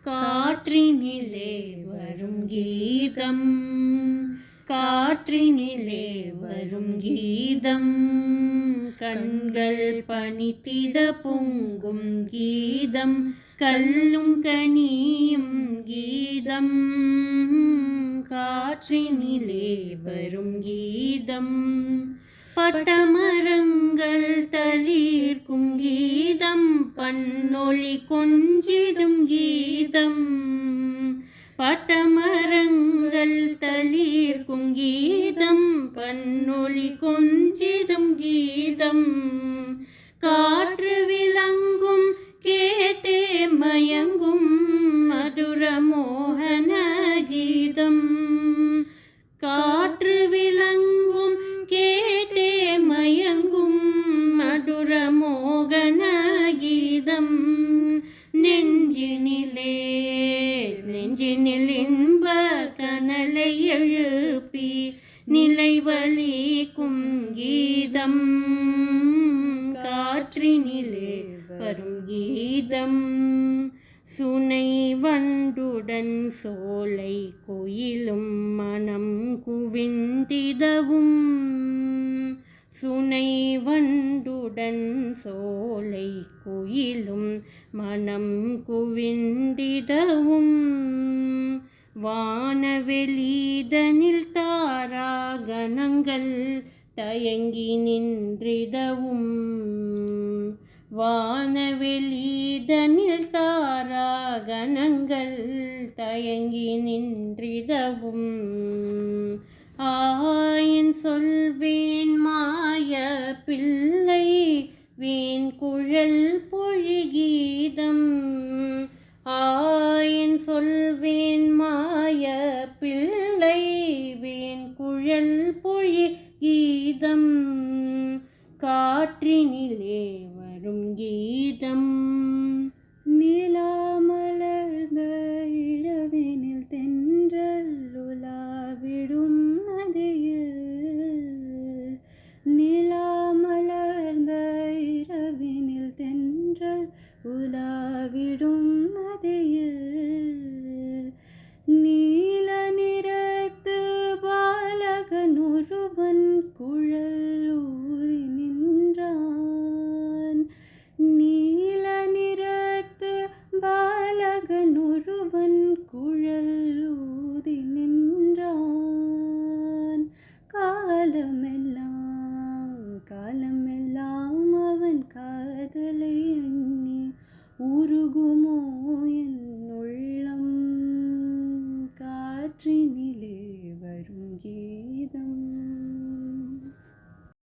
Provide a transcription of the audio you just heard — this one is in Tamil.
காற்றினிலே வரும் கீதம், காற்றினிலே வரும் கீதம், கண்கள் பனித்திட பொங்கும் கீதம், கல்லும் கனியும் கீதம், காற்றினிலே வரும் கீதம், பட்டமரங்கள் தளிர்க்கும் கீதம், பன்னொலி கொஞ்சிடும் கீதம், பட்டமரங்கள் தளிர்க்கும் கீதம், பன்னொலி கொஞ்சிடும் கீதம், காற்று விளங்கும் கேட்டே மயங்கும் மதுர மோகன கீதம், காற்று விளங்கும் கேட்டே மயங்கும் மதுர மோகன கீதம், நெஞ்சினிலே நெஞ்சினில் இன்ப கனலை எழுப்பி நிலைவலிக்கும் கீதம், காற்றினிலே வரும் கீதம், சுனை வண்டுடன் சோலை கோயிலும் மனம் குவிந்திடவும், சுனை வண்டுடன் சோலை கோயிலும் மனம் குவிந்திடவும், வானவெளிதனில் தாராகணங்கள் தயங்கி நின்றிடவும், வானவெளிதனில் தாராகணங்கள் தயங்கி நின்றிடவும், ஆயன் சொல்வேன் மாய பிள்ளை வீண் குழல் பொழிகீதம், ஆயன் சொல்வேன் மாய பிள்ளை வீண் குழல் பொழிகீதம், காற்றினிலே வரும் கீதம், நிலா மலர்ந்த இரவினில் தென்றல் உலாவிடும் நதியில், நிலா மலர்ந்த இரவினில் தென்றல் உலாவிடும் நதியில், நீல நிறத்து பாலகன் ஒருவன் குழல் ஊதி நின்றான், நீல நிறத்து பாலகன் ஒருவன் குழல் ஊதி நின்றான், காலமெல்லாம் அவன் காதலை எண்ணி உருகுமோ என் உள்ளம், காற்றினிலே வரும் கீதம்.